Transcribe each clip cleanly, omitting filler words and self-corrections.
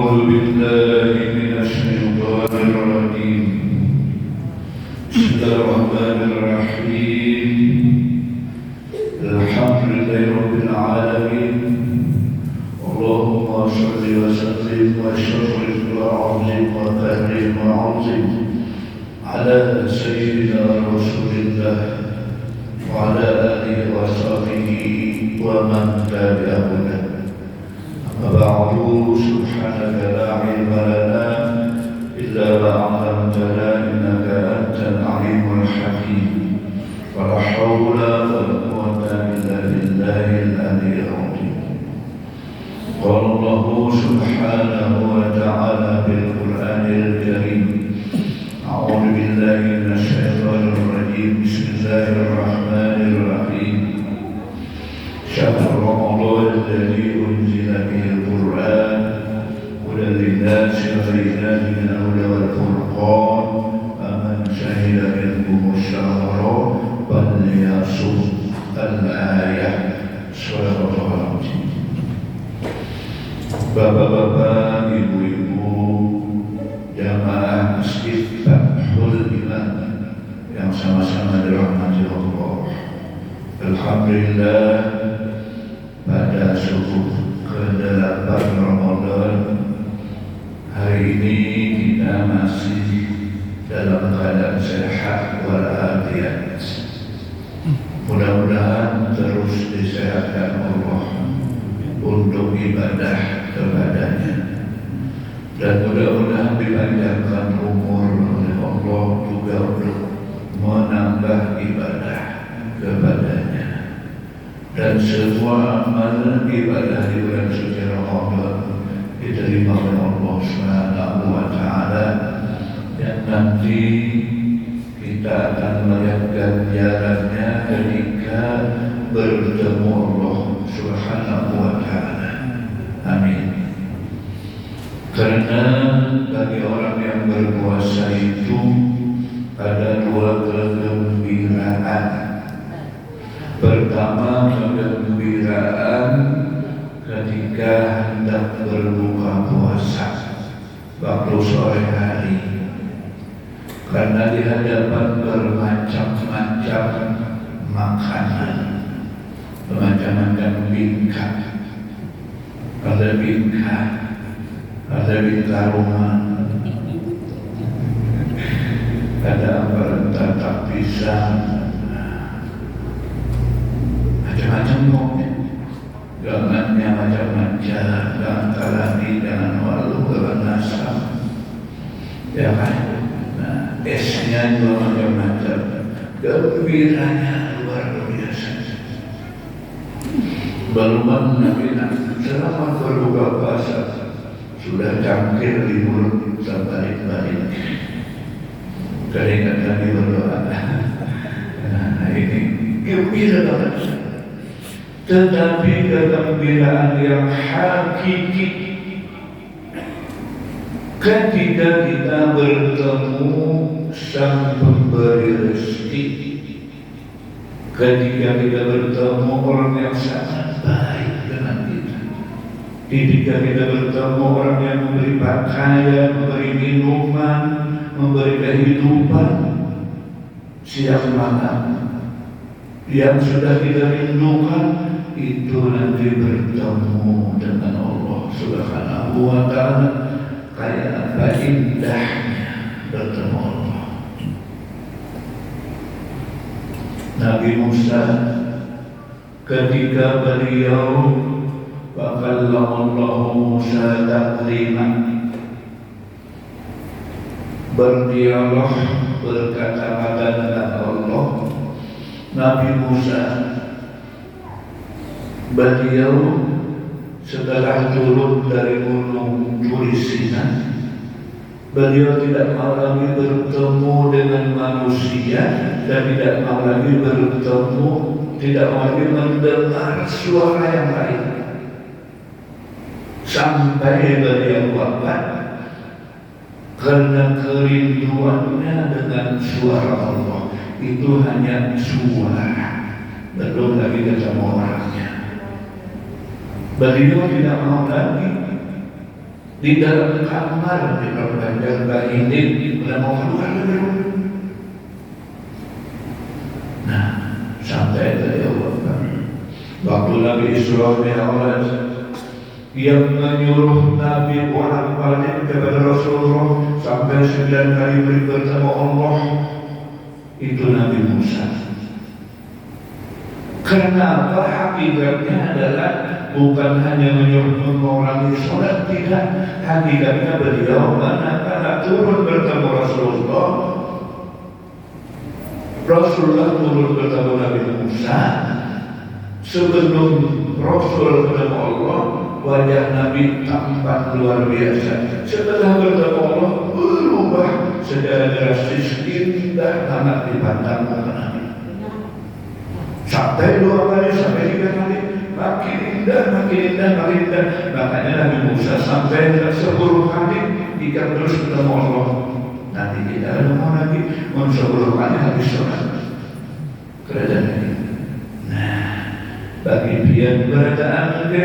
أعوذ بالله من الشيطان الرجيم. بسم الله الرحمن الرحيم. الحمد لله رب العالمين. اللهم صل وسلم وشرف وعظم وكرم وعظم على سيدنا رسول الله وعلى آله وصحبه ومن تبعه له. أما بعد، سبحانك لا علم لنا إلا ما علمتنا إنك أنت العليم الحكيم. ولا حول ولا قوة إلا بالله العلي العظيم. قال الله سبحانه وتعالى بالقرآن الكريم: أعوذ بالله من الشيطان الرجيم. بسم الله الرحمن الرحيم. شهر رمضان الذي أنزل به القرآن هدى للناس وبينات من الهدى والفرقان فمن شهد منكم الشهر فليصم. الآية. Surah Al-Fatihah. Bapak-bapak, ibu-ibu, jamaah masjid Fathul Iman yang sama-sama dirahmati Allah. Alhamdulillah, pada subuh ke-8 Ramadan hari ini kita masih dalam keadaan sehat walafiat. Mudah-mudahan terus disehatkan Allah untuk ibadah kepadanya, dan mudah-mudahan dipanjangkan umur oleh Allah juga untuk menambah ibadah kepadanya. Dan semua amal ibadah di bulan suci Ramadan diterima oleh Allah Subhanahu wa Ta'ala, yang nanti kita akan melihat ganjarannya ketika bertemu Allah Subhanahu wa Ta'ala. Amin. Karena bagi orang yang berpuasa itu ada dua kegembiraan. Pertama, kegembiraan ketika hendak berbuka puasa waktu sore hari, karena di hadapan bermacam-macam makanan, bermacam-macam bingkai. Ada bingkai, ada bingkai rumah, ada tatak pisang, macam-macam kok. Jangannya macam-macam, jangan kalani, jangan walu, jangan nasab, ya kan? Nah, esnya juga macam-macam. Gembiranya luar biasa. Baluman Nabi selama berbuka puasa sudah cangkir di mulut terbalik-balik. Keringat kami berdoa. Nah, ini gembira banget. Tetapi kegembiraan yang hakiki ketika kita bertemu Sang Pemberi rezeki, ketika kita bertemu orang yang sangat baik dengan kita, ketika kita bertemu orang yang memberi pakaian, memberi minuman, memberi kehidupan siang malam, yang sudah kita rindukan, itu nanti bertemu dengan Allah Subhanahu wa Ta'ala. Kayak apa indahnya bertemu Allah. Nabi Musa ketika beliau Fakallahu Musa takliman, berdialog, berkata-kata dengan Allah. Nabi Musa, beliau setelah turun dari gunung Turi Sinai, beliau tidak mau lagi bertemu dengan manusia dan tidak mau lagi bertemu, tidak mau lagi mendengar suara yang lain, sampai beliau wafat karena kerinduannya dengan suara Allah. Itu hanya suara, belum lagi ketemu orangnya. Beliau tidak mau lagi di dalam kamar di perpanjang ini udah mau keluar dari rumah. Nah, sampai dari Allah. Waktu Nabi Isra Mi'raj yang menyuruh Nabi bolak-balik kepada Rasulullah sampai 9 kali bertemu Allah, itu Nabi Musa. Kenapa? Hakikatnya adalah bukan hanya menyuruh mengurangi sholat, tidak. Hakikatnya beliau manakala turun bertemu Rasulullah, Rasulullah turun bertemu Nabi Musa. Sebelum Rasul bertemu Allah, wajah Nabi tampak luar biasa. Setelah bertemu Allah, berubah secara drastis, indah sangat dipandang muka Nabi. Sampai 2 kali, sampai 3 kali, makin indah, makin indah, makin indah. Makanya Nabi Musa sampai 10 kali jika terus bertemu Allah. Nanti kita ada mau lagi, 10 kali habis sholat kerajaan ini. Nah, bagi dia keberadaan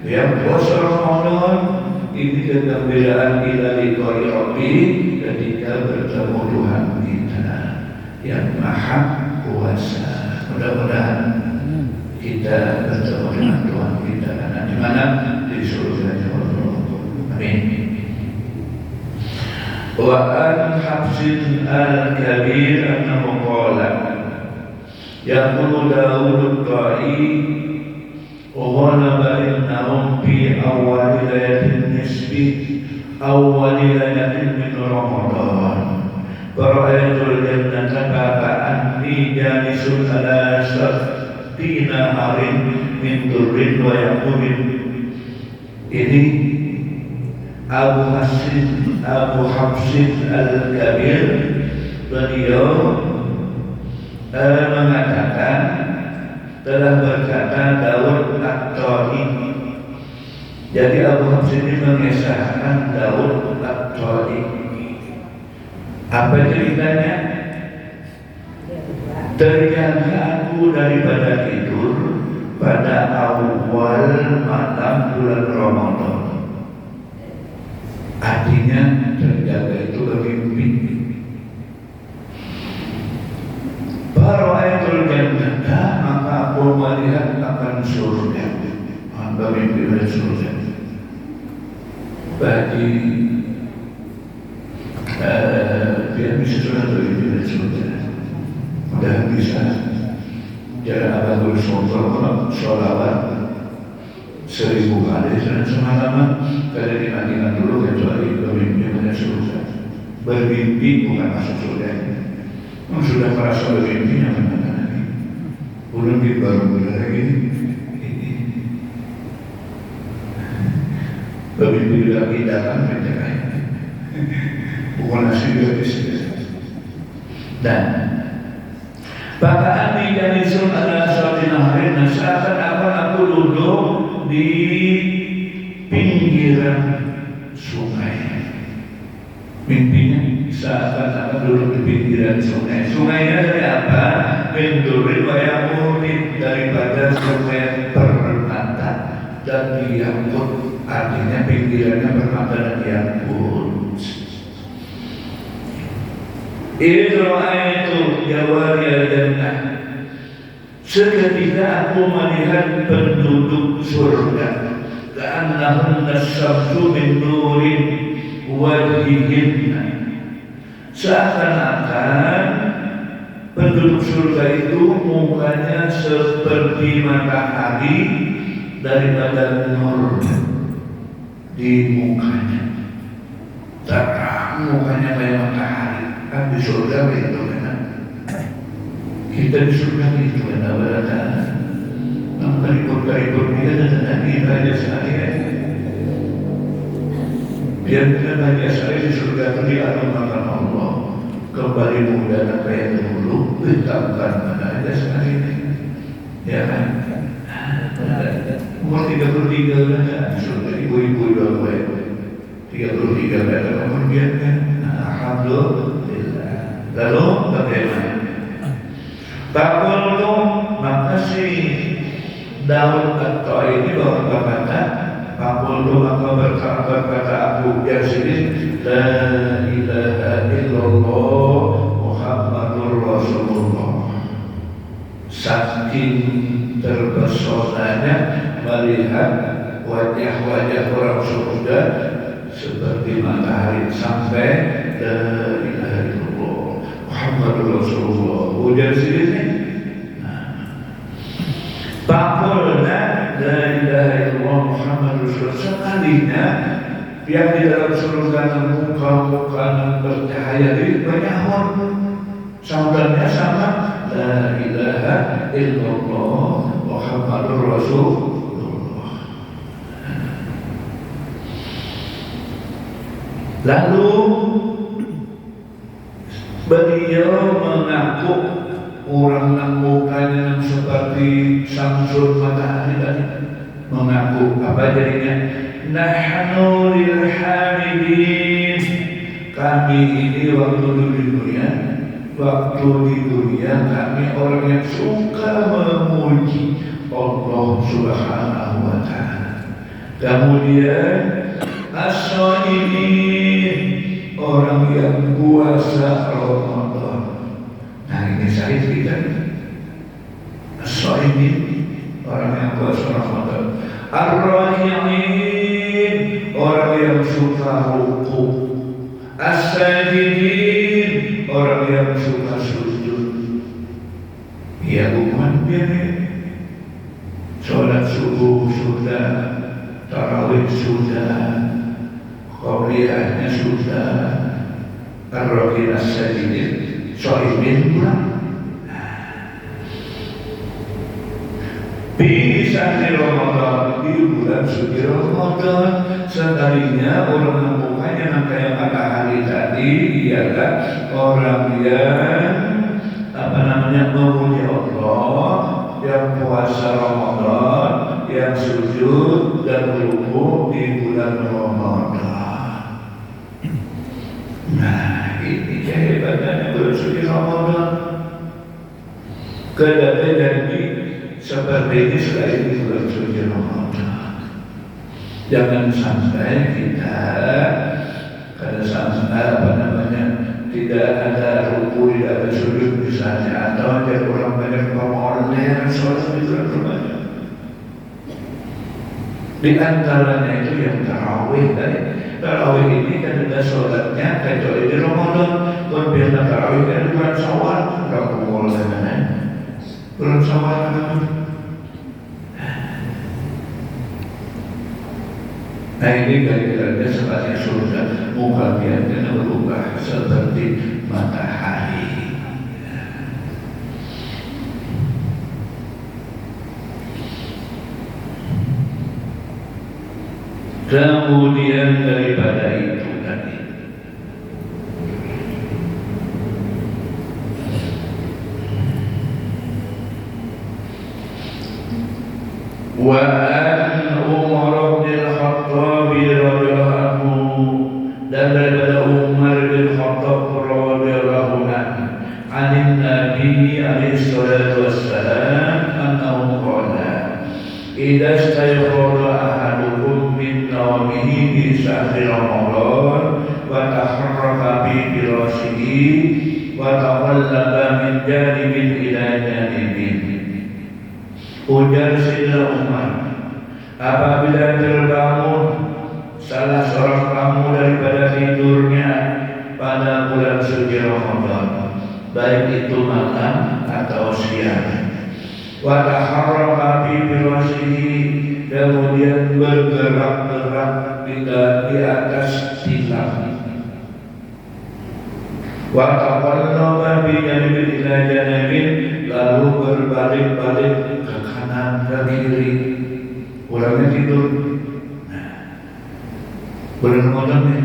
yang puasa Ramadan ini kegembiraan kita di Rabbi ketika bertemu Tuhan kita yang Maha Kuasa. Mudah-mudahan kita bertemu dengan Tuhan kita karena di mana di surga Allah. Amin. Wa an Habsin al-Kabir annahu qala yaqulu Daud al-Ta'i ghalaba innahum fi awwal layatin nisbi awwal layatin min Ramadan fara'aytul jannata ka'anni jalisun ala sab'ina harin min durrin wa yaqumin. Ini Abu Habsin al-Kabir beliau mengatakan, telah berkata Daud at-Ta'i. Jadi Abu Habsin ini mengisahkan Daud at-Ta'i. Apa ceritanya? Ternyata aku daripada tidur pada awal malam bulan Ramadan. Artinya terjaga itu bermimpi. Fara'aitul jannata, maka aku melihat akan surga. Bermimpi pada surga. Bagi dia bisa sudah bermimpi pada surga. Mudah bisa. Jangan ada bersolat sholawat 1000 kali dan semalaman. Kada dimandikan dulu kecuali bermimpi pada surga. Bermimpi bukan masuk surga. Sudah merasa bermimpi yang mana lagi? Belum baru lagi. Bermimpi lagi datang mencerai. Bukan nasi habis. Dan Bakaan di jalisun adalah suatu naharin. Seakan-akan aku duduk di pinggiran sungai. Mimpinya seakan-akan duduk di pinggiran sungai. Sungainya dari apa? Mendurin wayamurin, daripada sungai permata dan diangkut. Artinya pinggirannya permata dan diangkut. Itu jawari al-jannah. Seketika aku melihat penduduk surga, ka'annahum nasyamsu min nurin wajhihinna. Seakan-akan penduduk surga itu mukanya seperti matahari daripada nur di mukanya. Terang mukanya kayak matahari. Kan di surga itu kan. Kita di surga itu kan berada. Karipur kita dan kita aja sekalian. Biar kita banyak sekali di surga itu dianugerahkan Allah kembali muda dan kayak dahulu, ditambahkan mana aja sekalian. Ya kan? Umur 33 kan surga ibu-ibu udah gue 33 meter kemudian kan. Alhamdulillah. Lalu bagaimana? Takul tu maka si Daud atau ini berkata, Takul Qultu maka berkata aku yang sini la ilaha illallah Muhammadur Rasulullah. Saking terpesonanya melihat wajah-wajah orang surga seperti matahari sampai la ilaha illallah Muhammadur Rasulullah. Ujar sini Pakulna la ilaha illallah Muhammadur Rasulullah. Sekalinya yang di dalam surga muka-muka bercahaya ini banyak orang saudaranya sama la ilaha illallah Muhammadur Rasulullah. Lalu beliau mengaku orang yang mukanya seperti samsul matahari tadi mengaku apa jadinya? Nahnu lil hamidin. Kami ini waktu di dunia kami orang yang suka memuji Allah Subhanahu wa taala. Kemudian as-shaimin, orang yang puasa Ramadan. Nah ini saya kita as-shaimin, orang yang puasa Ramadan. Ar-rahimin, orang yang suka ruku. As-sajidin, orang yang suka sujud. Ya bukan biar sholat subuh sudah, tarawih sudah, qabliyahnya sudah, ar-rahimin as-sajidin, shaimin pula. Bisa di Ramadan, di bulan suci Ramadan, sekalinya orang yang mukanya kayak matahari tadi ialah orang yang memuji Allah, yang puasa Ramadan, yang sujud dan ruku di bulan Ramadan. Nah ini kehebatannya bulan suci Ramadan. Kedai janji seperti ini selain di bulan suci Ramadan. Jangan sampai kita tidak ada ruku, tidak ada sujud misalnya, atau ada orang banyak pemoler sholat di bulan Ramadan. Di antaranya itu yang tarawih tadi. Tarawih ini kan ada sholatnya kecuali di Ramadan. Kalau biasa tarawih kan di bulan Syawal, tidak pemoler kan? Bulan Syawal kan? Nah ini gara-gara sebagai surga muka biarnya berubah seperti matahari. Kemudian daripada itu tadi wa an Umar bin Khattab radhiyallahu anhu, dan daripada Umar bin Khattab radhiyallahu anhu anin Nabi alaihi salatu wassalam annahu qala idza istayqadha ahadukum min nawmihi fi shahri Ramadan wa taharraka bi firashihi wa taqallaba min janibin ila janibin. Ujar Sayyidina Umar, apabila terbangun salah seorang kamu daripada tidurnya pada bulan suci Ramadan, baik itu malam atau siang, wa taharraka fi firashihi, kemudian bergerak-gerak di atas tilam, wa taqallaba bi janibin ila janibin, lalu berbalik-balik ke kanan ke kiri, ulangnya tidur. Nah, bulan Ramadan ini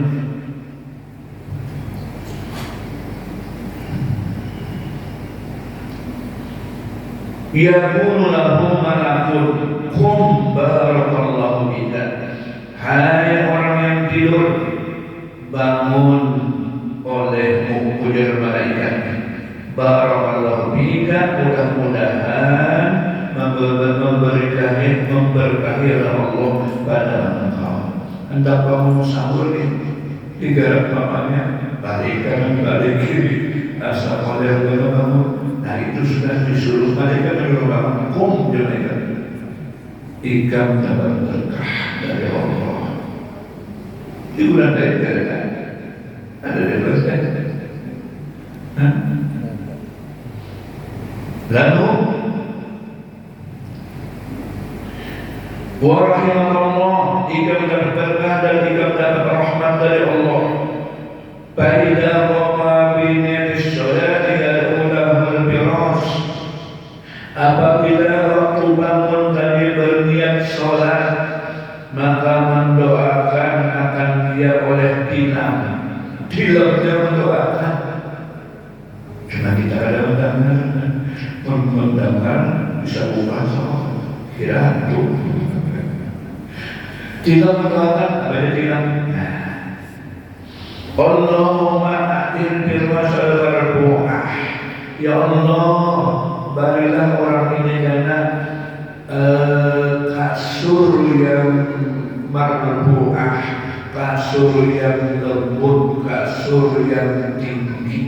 yaqulu lahu malakun qum barakallahu bika, hai orang yang tidur, bangun olehmu, ujar malaikat, barakallahu bika, mudah-mudahan memberkahi Allah pada engkau. hendak bangun sahur nih, digarap bapaknya, balik kanan balik kiri, asal kalian bangun. Nah itu sudah disuruh mereka menyuruh bangun, kum mereka. Ikan dapat berkah dari Allah. Di bulan dari ada di bulan. Lalu warahmatullah, ikan dapat berkah dan ikan dapat rahmat dari Allah. Fa'idha qama bi niyatis sholati al-ula al-biras. Apabila waktu bangun tadi berniat sholat, maka mendoakan akan dia oleh tilam. Tilamnya mendoakan. Cuma kita kadang-kadang mendengar bisa bukan sholat. Kira itu tilam mendoakan apa dia tilam? Allahumma atin birmasal warbu'ah. Ya Allah, berilah orang ini karena kasur yang marbu'ah, kasur yang lembut, kasur yang tinggi.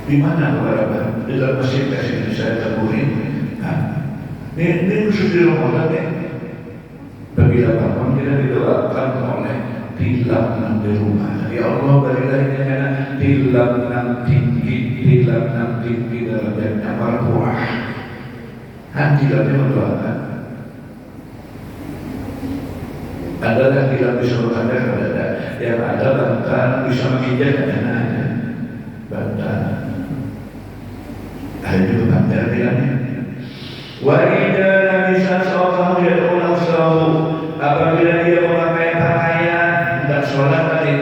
Di mana kepada di dalam masjid yang saya temuin? Ini khusus di Ramadan ya. Bagi apapun kita didoakan oleh tilam di rumah. Ya Allah, berilah ini karena tilam yang tinggi derajatnya marfu'ah. Tilamnya mendoakan. Adalah tilam di seluruh ada yang ada bantahan bisa menginjak karena ada bantahan. Ada juga bantahan tilamnya. Wa idza labisa sawtahu yad'u nafsahu. Apabila dia memakai pakaian dan sholat tadi,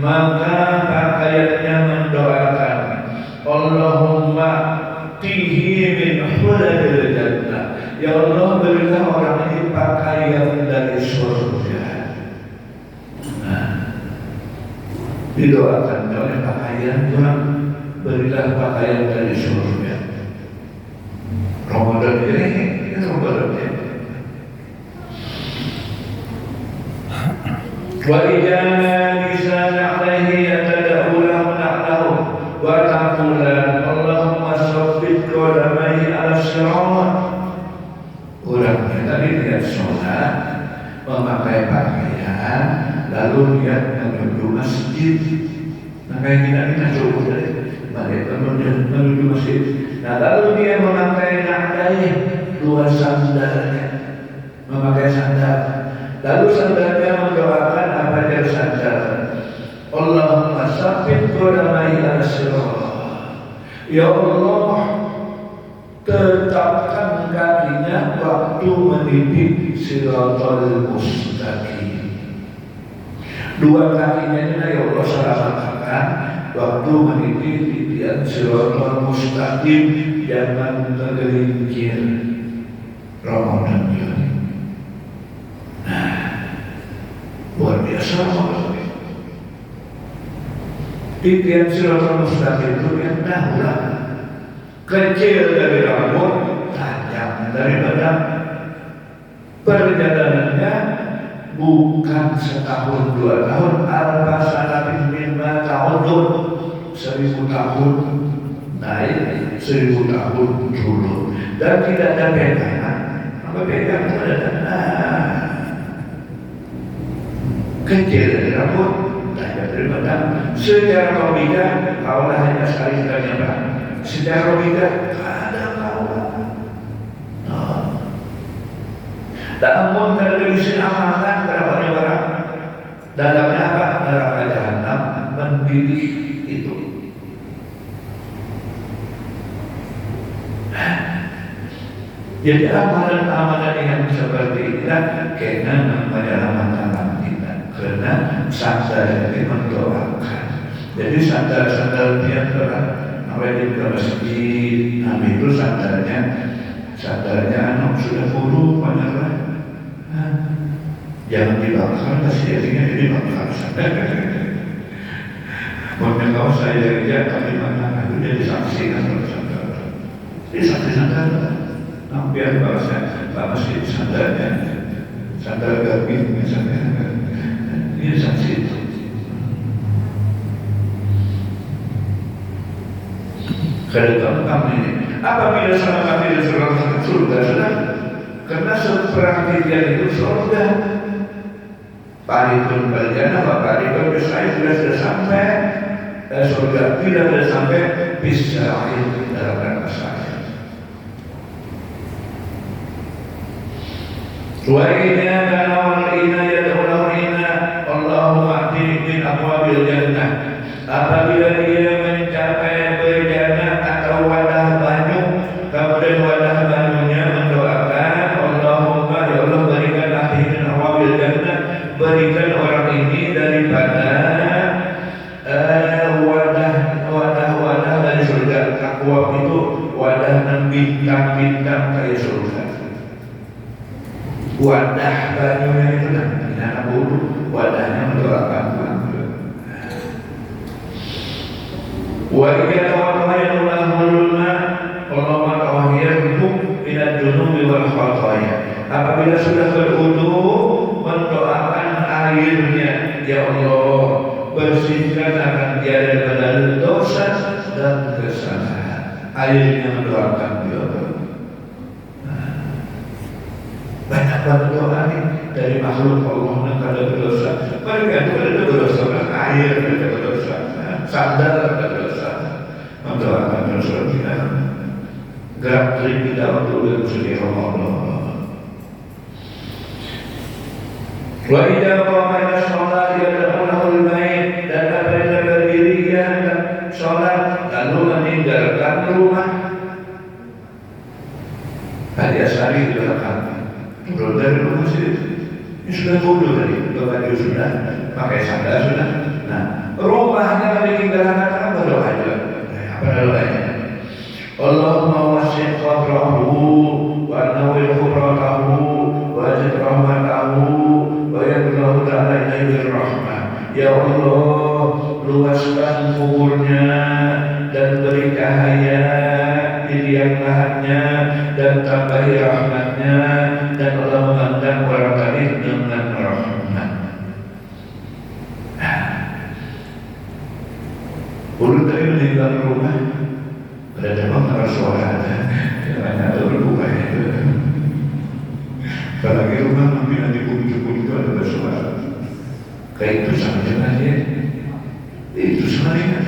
maka pakaiannya mendoakan Allahumma tihi min huladil jannah. Ya Allah, berilah orang ini pakaian dari surga. Didoakan oleh pakaian, Tuhan berilah pakaian dari surga. Ramadan ini Ramadan ini. Wa idza bisa alaihi yatada'u lahu na'lahu wa taqulan Allahumma sabbit qadamai ala sirat. Orangnya tadi lihat sholat, memakai pakaian, lalu lihat menuju masjid. Makanya kita cukup dari balik menuju masjid. Nah lalu dia memakai na'lai, dua sandalnya, memakai sandal. Lalu sandalnya mendoakan apa dia sandal? Allahumma sabbit qadamai ala sirat. Ya Allah, tetapkan kakinya waktu mendidik siratal mustaqim. Dua kakinya ini ya Allah selamatkan waktu mendidik titian siratal mustaqim, jangan tergelincir Ramadan ini. Nah, luar biasa Ramadan. Titian siratal mustaqim itu yang dahulu kecil dari rambut, tajam dari badan. Perjalanannya bukan setahun 2 tahun, alfa sanatin mimma ta'udun, 1000 tahun naik, 1000 tahun turun, dan tidak ada pegangan. Apa pegangan ada? Kecil dari rambut, tajam dari badan. Secara logika, kaulah hanya sekali berapa? Secara logika ada kaulah. Namun kalau diisi amalan berapa orang? Dalamnya apa? Neraka jahanam mendidih itu. Jadi amalan-amalan yang seperti ini kena namanya amalan kita, karena sandal ini mendoakan. Jadi sandal-sandal dia telah awal di masjid, itu sandalnya anak sudah buruk banyak. Jangan dibakar, kasih dibakar. Mungkin kalau saya lihat kami mana itu jadi saksikan sandal. Ini saksi sandal. Hampir kalau saya masih sandalnya, sandal daging misalnya. Ini saksi itu. Kedatangan kami ini. Apabila sama kami di surga sudah, karena seperangkaian itu surga. Parikun baljana, parikun besar sudah sampai surga. Bila sudah sampai bisa akhir dalam rangka saya. Wa inna kana wal inna yad'ulahu inna Allahumma a'tini min abwabil jannah. Apabila dia mencapai berjana atau wadah banyu, kemudian wadah banyunya mendoakan Allahumma ya Allah berikan a'tini min abwabil jannah, berikan orang ini daripada wadah dari surga. Akwab itu wadah dan bintang-bintang kayak surga. Wadah banyunya itu anak bulu, wadahnya mendoakan wa idza tawadda'a ulama Allahumma tahhirhu ila dunubi wal khataya. Apabila sudah berwudu mendoakan airnya, ya Allah bersihkan akan dia daripada dosa dan kesalahan. Airnya mendoakan ya Allah. Banyak banget doa nih dari makhluk Allah yang kada berdosa. Mereka itu ada berdosa, air ada berdosa, sandal ada berdosa. Mendoakan dosa kita, gerak gerik kita untuk bersuci Allah. Wa idza qama ila sholati yad'ulahu al-bait, dan apabila berdiri dia hendak sholat lalu meninggalkan rumah. Hadiah sari di belakang. Turun dari rumah sini, ini sudah bodoh tadi, baju sudah, pakai sandal sudah. Nah, rumahnya ditinggalkan apa doa juga? Apa doanya? Allahumma wasi' qabrahu wa nawwir qubratahu wa zid rahmatahu wa yadlahu ta'ala ilaihi rahmah. Ya Allah, luaskan kuburnya dan beri cahaya di liang lahannya dan tambahi rahmatnya, dan Allah memandang orang tadi dengan rahmat. Urut tadi meninggal rumah, pada demam suara ada, jangan ada berbuka itu. Apalagi rumah mungkin nanti pun itu ada suara. Kayak itu sama aja, itu sebenarnya.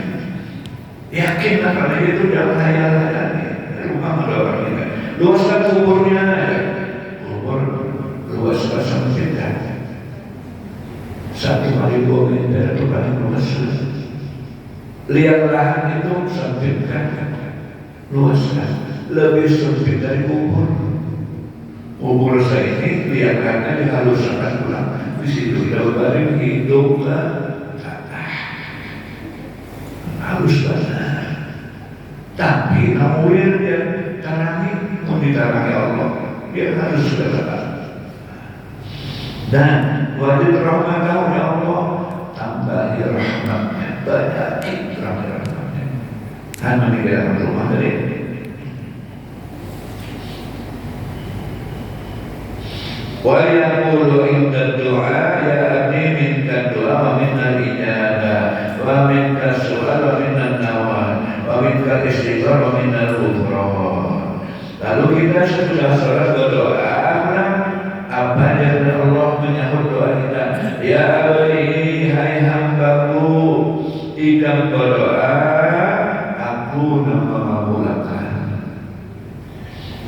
Yakin karena itu jangan hayal-hayal. Rumah ada orang ini. Luaskan kuburnya, kubur luaskan sempit kan. 1 kali 2 meter itu paling luas. Liang lahan itu sempit kan, luaskan. Lebih sempit dari kubur. Kubur saya ini liang lahannya dihaluskan pulang. Di situ kita berbaring hidup ke tanah. Halus banget. Tapi nawir dia tarangi, mau ditarangi Allah, dia harus berdoa. Dan wajib rahmatnya ya Allah, tambahi rahmatnya, banyakin rahmatnya. Dan meninggalkan rumah dari wa yaqulu inda du'a ya abdi minka du'a wa minna ijabah wa minka su'al wa minna nawal wa minka istighfar wa minna ghufran. Lalu kita setelah salat berdoa, apa yang Allah menyahut doa kita? Ya abdi, hai hambaku, ikam berdoa, aku mengabulkan.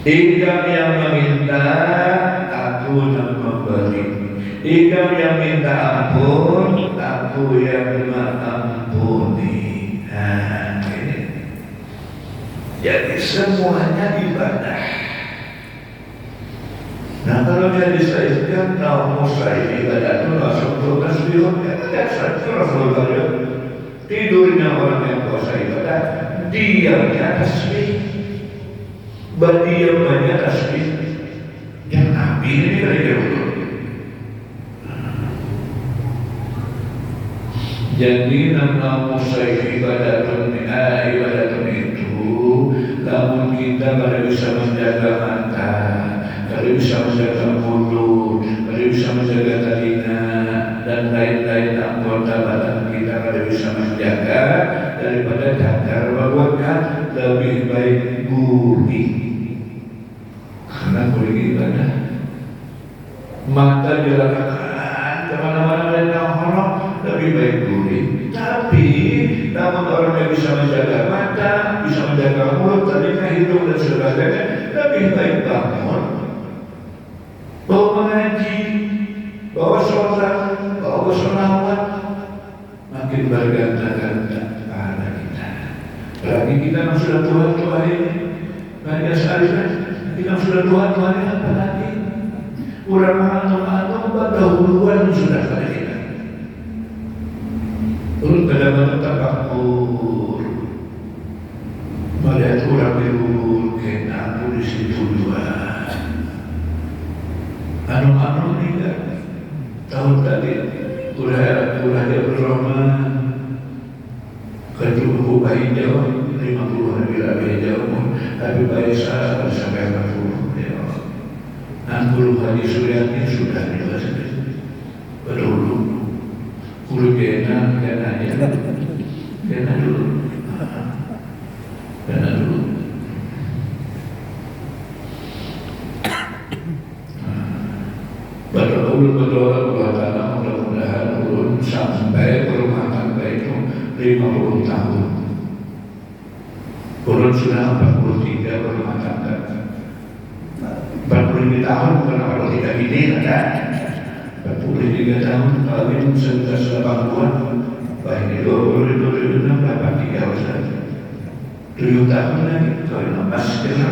Ikam yang meminta, aku yang memberi. Ikam yang minta ampun, aku yang mengampuni. Nah, ini. Jadi semuanya ibadah. Nah, kalau dia disajikan, mau saya ibadah itu langsung ke tasbihnya. Ya, saya Rasulullah tidurnya orang yang puasa ibadah, diamnya tasbih, berdiamnya tasbih. Yang Nabi ini kira-kira betul. Jadi nama musaif ibadatun itu, namun kita kalau bisa menjaga mata, kalau bisa menjaga mulut, kalau bisa menjaga mata dilarangkan kemana-mana dan nongkrong, lebih baik guling. Tapi namun orang yang bisa menjaga mata, bisa menjaga mulut, telinga, hidung dan sebagainya, lebih baik bangun, bawa mengaji, bawa sholat, bawa sholawat, makin berganda-ganda pahala kita. Lagi kita yang sudah tua-tua ini, banyak sekali kan? Kita sudah tua-tua ini apa lagi? Kurang anu-anu berdahuluan sudah pada kita. Turun pada mata tafakur, melihat orang berumur kena aku di situ dua. Anu-anu ini kan tahun tadi udah dia berroman kedua bayi jauh 50 hari lebih jauh, tapi bayi saya sampai 40 ya. 60 hari Suryati sudah dewasa. Berdulu kulit kena aja, kena dulu. Berdoa kepada Allah mudah-mudahan ulun sampai berumah tangga itu 50 tahun. Ulun sudah 43 berumah tangga. 45 tahun bukan 43 ini kan? 43 tahun kawin 1980-an. Baik itu 2006 dapat 3 usaha. 7 tahun lagi kawin emas kira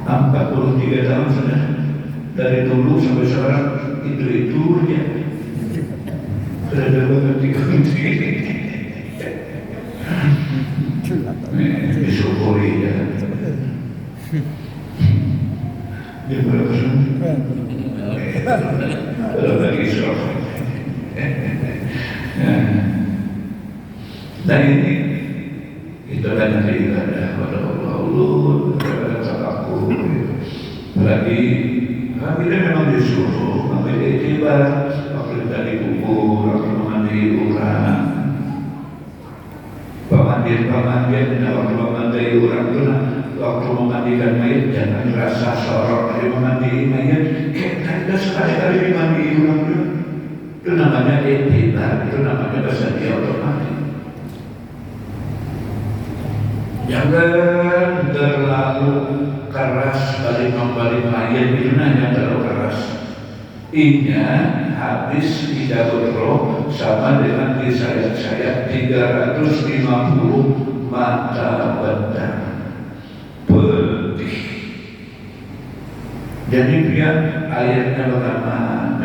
43 tahun sudah. Dari dulu sampai sekarang itu aja. Sudah dapat 3 disyukuri ya. Dia berapa? Kalau bagi syok. Dan ini kita banyak ibadah kepada Allah, kepada tafakur. Lagi kita memang disuruh ambil iktibar waktu kita dikubur, waktu memandi orang, pemandian waktu memandi orang itu, waktu memandikan mayat jangan rasa sorok dari memandi mayat. Kita sekali-kali dimandi orang itu namanya iktibar, itu namanya bersedia otomatis. Jangan terlalu keras balik mayat itu hanya terlalu keras. Ingat habis hijabul roh sama dengan disayat-sayat 350 mata benda pedih. Jadi biar ayatnya bagaimana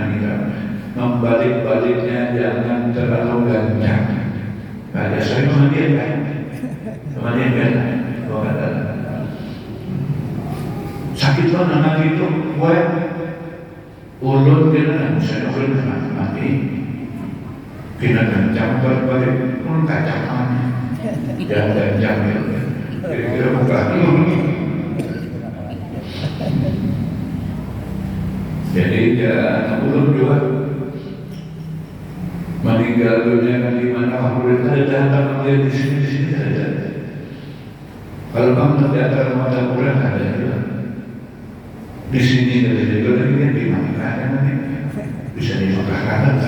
membalik-baliknya jangan terlalu gancang. Ada saya kemudian kan sakit banget nanti itu gue ulun kena saya ulun mati kena gancang balik ulun kacakan jangan gancang ya kira-kira bukan jadi ya ulun juga meninggal dunia kan di mana ulun ada datang dia di sini ada. Kalau kamu tidak ada mata Quran ada juga. Di sini ada juga lagi kan di mana bisa dimakan kan?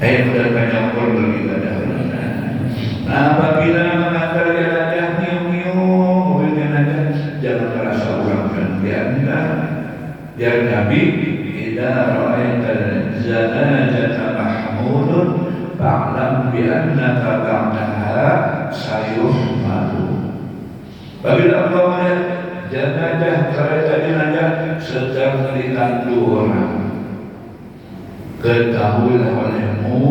Ayo sudah banyak orang beribadah. Nah, apabila mengantar jalan nyium-nyium, jangan merasa orang dan dianda. Yang Nabi idza ra'aita zanajata mahmudun fa'lam bi annaka ba'daha sayuhmadu. Apabila engkau melihat jenazah kereta jenazah sedang ditandu orang, ketahuilah olehmu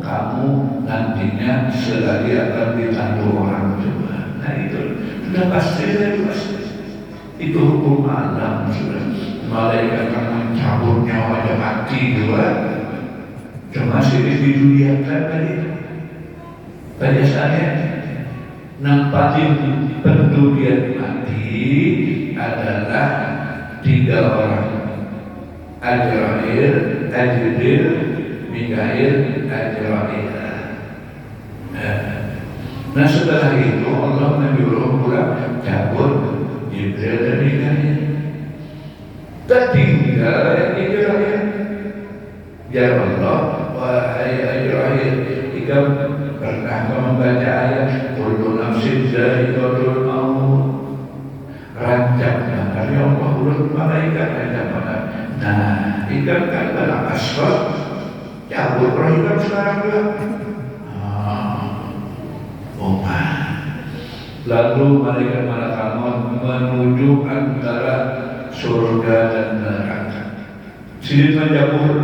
kamu nantinya selagi akan ditandu orang juga. Nah itu sudah pasti itu hukum alam sudah. Malaikat akan mencabut nyawanya mati juga. Cuma sini di dunia kan tadi pada saya nampakin pendulian mati adalah 3 orang, Azrail, Jibril, Mikail, Azrail. Nah setelah itu Allah menyuruh pula cabut Jibril dan Mikail. Tertinggal yang Ibrahim. Ya Allah, wahai Ibrahim, jika pernah membaca ayat kullu nafsin dha'iqatul maut, rancanglah karya Allah urut malaikat ada pada. Nah, ikan kan dalam asfal cabut roh ikan sekarang juga. Lalu malaikat menuju antara surga dan neraka. Sini menjauh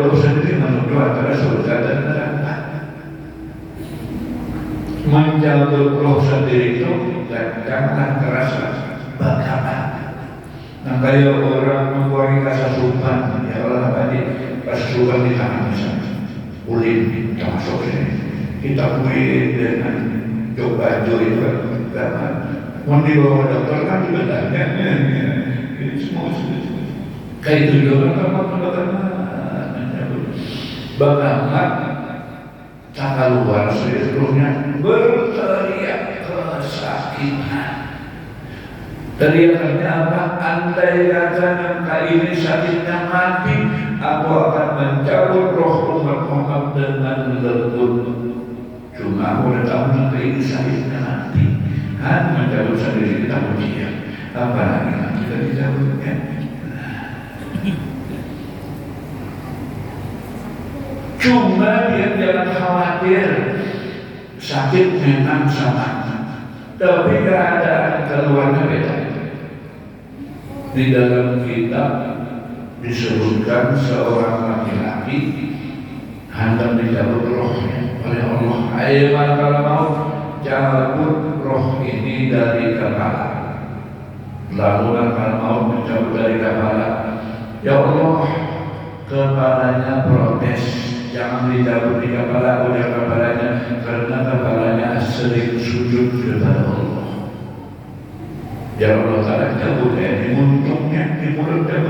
roh sendiri menuju antara surga dan neraka. Menjauh roh sendiri itu jangan terasa bagaimana. Nah kayak orang membuang kasasupan, ya Allah tadi kasasupan di tangan misalnya, ulin termasuk ini. Kita mulai dengan coba itu karena mau dibawa dokter kan juga tanya ini semua kayak itu juga kan bagaimana cara luar seluruhnya berteriak kesakitan. Teriakannya apa? Andai kata engkau ini sakitnya mati, aku akan mencabut roh umat dengan lembut. Cuma aku udah tahu nanti ini sakitnya mati, kan mencabut sendiri kita ujian. Apalagi nanti kita dicabutnya. Cuma dia jangan khawatir, sakit memang sama, tapi keadaan keluarnya beda. Di dalam kitab disebutkan seorang laki-laki hendak dicabut rohnya oleh Allah. Ayo kalau mau cabut roh ini dari kepala. Lalu kalau mau mencabut dari kepala, ya Allah, kepalanya protes, jangan dicabut di kepala, udah kepalanya, karena kepalanya sering sujud kepada Allah. Ya Allah Ta'ala cabut di muntungnya, di mulutnya.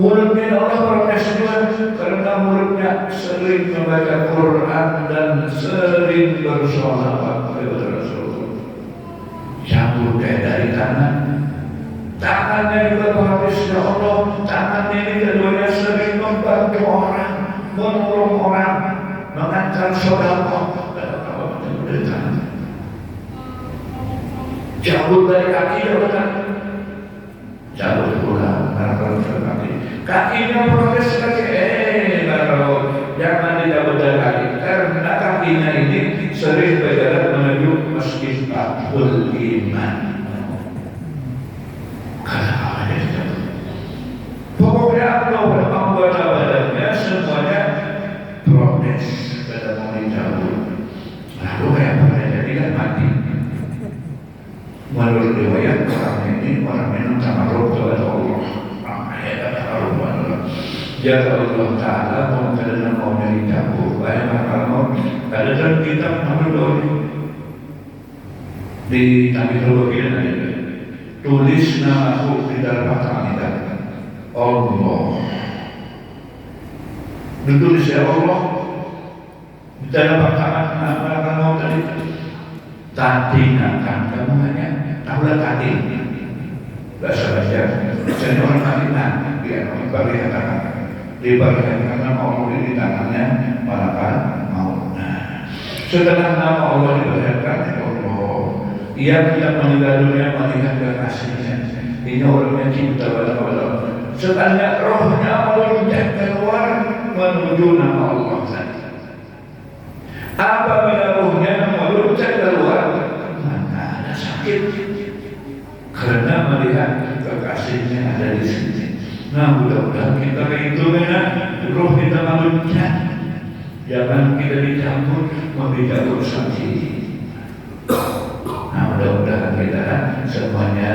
Mulutnya Allah protes juga karena mulutnya sering membaca Quran dan sering bersolawat kepada Rasulullah. Cabut dari tangan. Tangannya juga protes, ya Allah, tangannya ini keduanya sering membantu orang, menolong orang, mengantar sedekah. Cabut dari kaki ya benar. Cabut pula kalau kaki. Kakinya protes lagi. Kalau jangan dicabut dari kaki karena kakinya ini sering berjalan menuju masjid Fathul Iman. Karena ada dicabut. Pokoknya anggota badannya semuanya protes pada mau dicabut. Lalu kayak pada jadi kan mati. Menurut riwayat orang ini tamarruk kepada Allah. Ya Allah Ta'ala mau kadang mau dari dapur, baik kalau ada dalam kitab Nabi di Nabi ada tulis namaku di dalam Al-Quran. Allah ditulis ya Allah di dalam Al-Quran mau tadi. Tadi akan kamu hanya tahulah tadi bahasa jadi orang Madinah biar orang perlihatkan diperlihatkan nama Allah di tangannya malaikat maut. Setelah nama Allah diperlihatkan ya Allah, ia tidak meninggal dunia melihat kekasihnya. Ini orangnya cinta pada Allah. Setelah rohnya meloncat keluar menuju nama Allah tadi. Apabila rohnya meloncat keluar, mana ada sakit karena melihat kekasihnya ada di sini. Nah, mudah-mudahan kita itu benar roh kita meloncat, jangan kita dicampur membicarakan saksi. Nah, mudah-mudahan kita semuanya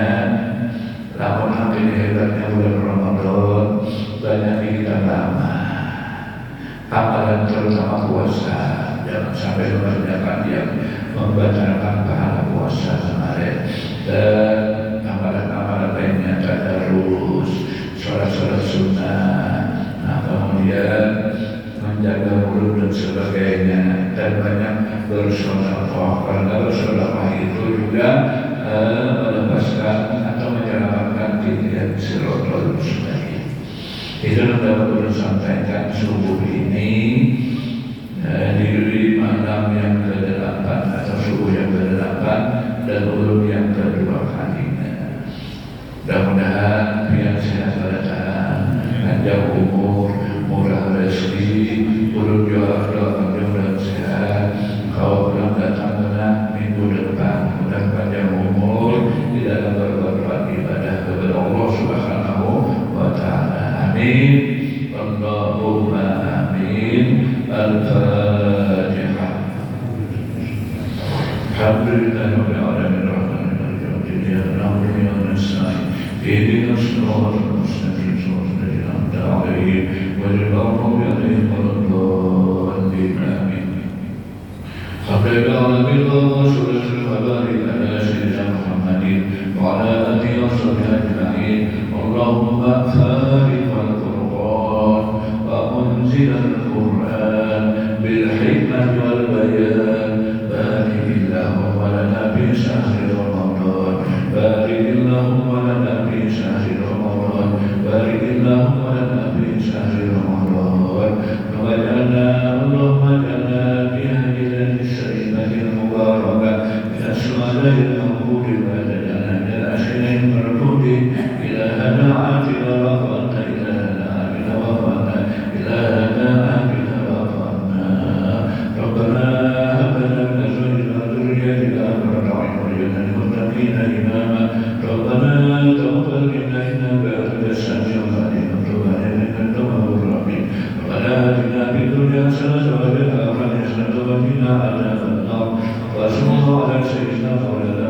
lamun ini hebatnya bulan Ramadan banyak kita lama amalan terutama puasa. Jangan sampai kebanyakan yang membatalkan pahala puasa kemarin dan amalan-amalan lainnya tadarus, sholat-sholat sunnah. Nah kemudian menjaga mulut dan sebagainya, dan banyak bersedekah, karena bersedekah itu juga melepaskan atau menyelamatkan titian sirotol mustaqim. Itu dapat disampaikan subuh ini di malam yang ke-8 atau subuh yang ke-8 dan ulum yang kedua kalinya. Mudah-mudahan yang sehat walafiat, panjang umur, murah rezeki, ulum jodoh dan sehat. Kalau belum datang benar minggu depan, mudah panjang umur di dalam berbuat ibadah kepada Allah Subhanahu wa Ta'ala. Amin. Allahumma amin. Al-Fatihah. Alhamdulillahirabbil alamin arrahmanir rahim maliki yaumiddin nasta'in ihdinas siratal mustaqim siratal ladzina an'amta 'alaihim ghairil maghdubi 'alaihim waladdallin amin. Sallallahu alaihi wa sallam ala sayyidina Muhammadin wa ala alihi wa sahbihi ajma'in. Allahumma fariqal Qur'an wa munzilal Qur'an bil hikmati wal bayan. بارك اللهم لنا في شهر رمضان بارك اللهم لنا في شهر رمضان بارك اللهم لنا في شهر رمضان واجعلنا اللهم اجعلنا في هذه الليلة السليمة المباركة من الشهداء المغفور وتجعلنا من الأشهر المردودين إلهنا عافنا وغفرنا إلهنا عافنا وغفرنا إلهنا عافنا وغفرنا ربنا هب لنا من أزواجنا وذرياتنا قرة أعين واجعلنا للمتقين إماما ربنا تقبل منا إنك أنت السميع العليم وتب علينا إنك أنت التواب الرحيم ربنا آتنا في الدنيا حسنة وفي الآخرة حسنة وقنا عذاب النار وصلى الله على سيدنا مولانا